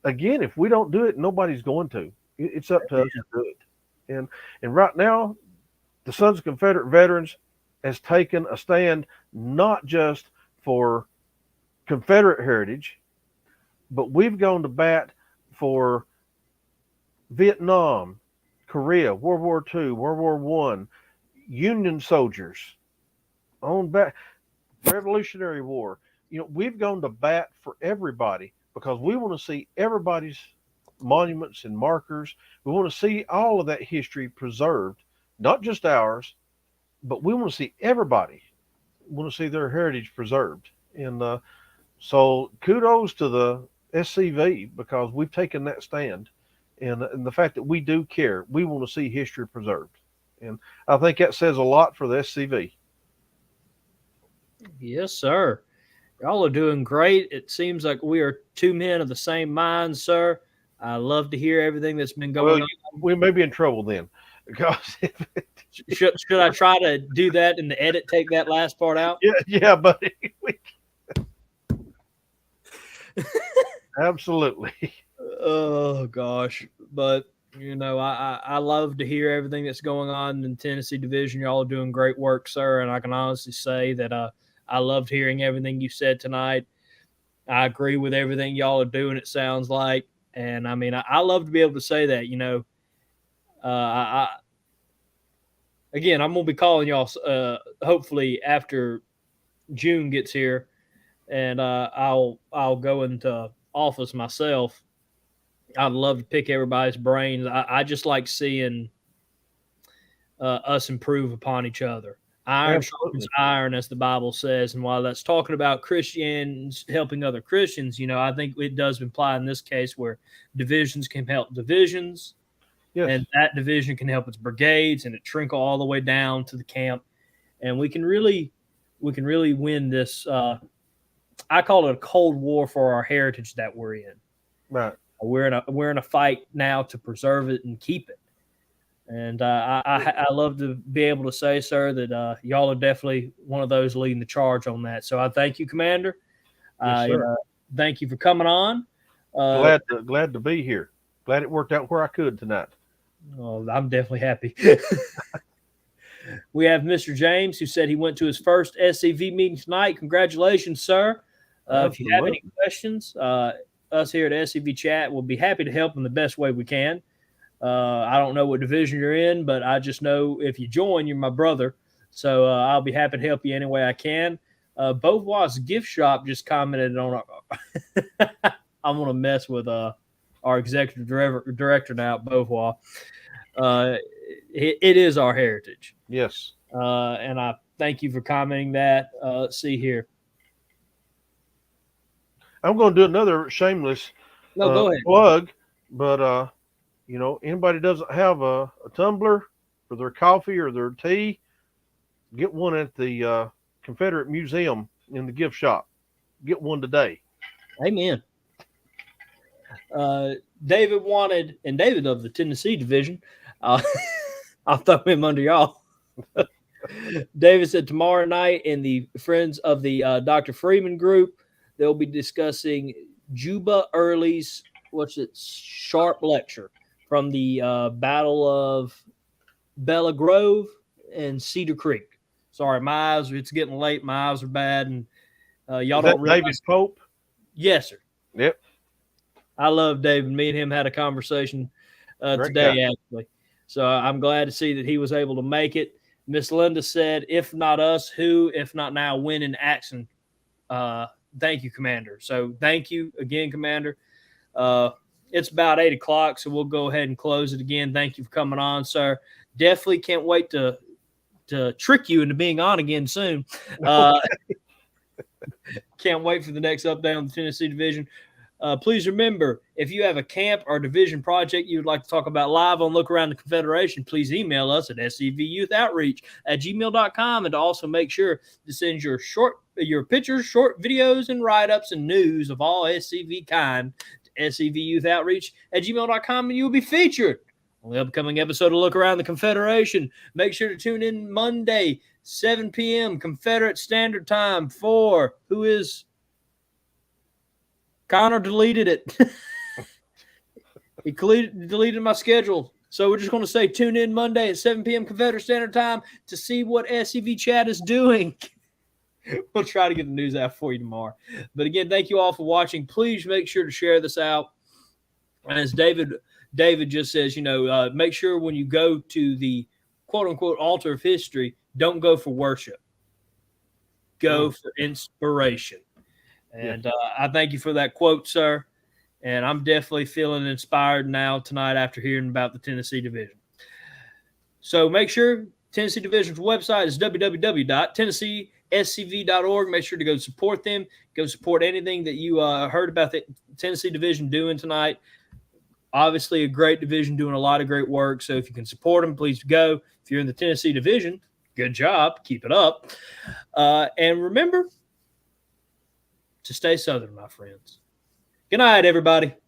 if we don't do it, nobody's going to. It's up to us to do it. And right now, the Sons of Confederate Veterans has taken a stand not just for Confederate heritage, but we've gone to bat for Vietnam, Korea, World War II, World War I, Union soldiers, on back, Revolutionary War. We've gone to bat for everybody because we want to see everybody's monuments and markers. We want to see all of that history preserved, not just ours, but we want to see everybody. We want to see their heritage preserved. And so kudos to the SCV because we've taken that stand. And the fact that we do care, we want to see history preserved. And I think that says a lot for the SCV. Yes, sir. Y'all are doing great. It seems like we are two men of the same mind, sir. I love to hear everything that's been going on. We may be in trouble then. Because should I try to do that in the edit? Take that last part out? Yeah, buddy. Absolutely. Oh gosh, but I love to hear everything that's going on in Tennessee Division. Y'all are doing great work, sir, and I can honestly say that I loved hearing everything you said tonight. I agree with everything y'all are doing. It sounds like, and I mean, I love to be able to say that. again, I'm going to be calling y'all hopefully after June gets here, and I'll go into office myself. I'd love to pick everybody's brains. I just like seeing us improve upon each other. Iron sharpens iron, as the Bible says. And while that's talking about Christians helping other Christians, I think it does imply in this case where divisions can help divisions. Yes. And that division can help its brigades, and it trickle all the way down to the camp. And we can really win this. I call it a Cold War for our heritage that we're in. Right. We're in a fight now to preserve it and keep it. And I love to be able to say, sir, that y'all are definitely one of those leading the charge on that. So I thank you, Commander. Yes, sir. Thank you for coming on. Glad to be here. Glad it worked out where I could tonight. Oh, I'm definitely happy. We have Mr. James, who said he went to his first SCV meeting tonight. Congratulations, sir. If you have any questions, us here at SCV Chat will be happy to help in the best way we can. I don't know what division you're in, but I just know if you join, you're my brother. So I'll be happy to help you any way I can. Beauvoir's gift shop just commented on I'm going to mess with our executive director now at Beauvoir. It is our heritage. Yes. And I thank you for commenting that. Let's see here. I'm going to do another shameless go ahead. plug, but anybody doesn't have a tumbler for their coffee or their tea, get one at the Confederate Museum in the gift shop. Get one today. Amen. David wanted, and David of the Tennessee division, I'll throw him under y'all. David said tomorrow night in the Friends of the Dr. Freeman group, they'll be discussing Juba Early's sharp lecture from the Battle of Bella Grove and Cedar Creek. Sorry, my eyes, it's getting late. My eyes are bad, and y'all don't realize. David Pope? Yes, sir. Yep. I love David. Me and him had a conversation today, actually. So I'm glad to see that he was able to make it. Miss Linda said, if not us, who? If not now, when in action? Thank you, Commander. So thank you again, Commander. It's about 8 o'clock, so we'll go ahead and close it again. Thank you for coming on, sir. Definitely can't wait to trick you into being on again soon. Can't wait for the next update on the Tennessee division. Please remember, if you have a camp or division project you would like to talk about live on Look Around the Confederation, please email us at scvyouthoutreach@gmail.com, and to also make sure to send your pictures, short videos, and write-ups and news of all SCV kind to scvyouthoutreach@gmail.com, and you will be featured on the upcoming episode of Look Around the Confederation. Make sure to tune in Monday, 7 p.m. Confederate Standard Time for who is Connor deleted it. He deleted my schedule. So we're just going to say tune in Monday at 7 p.m. Confederate Standard Time to see what SCV Chat is doing. We'll try to get the news out for you tomorrow. But again, thank you all for watching. Please make sure to share this out. And as David just says, make sure when you go to the quote-unquote altar of history, don't go for worship. Go for inspiration. And I thank you for that quote, sir. And I'm definitely feeling inspired now tonight after hearing about the Tennessee Division. So make sure Tennessee Division's website is www.tennesseescv.org. Make sure to go support them. Go support anything that you heard about the Tennessee Division doing tonight. Obviously, a great division doing a lot of great work. So if you can support them, please go. If you're in the Tennessee Division, good job. Keep it up. And remember to stay Southern, my friends. Good night, everybody.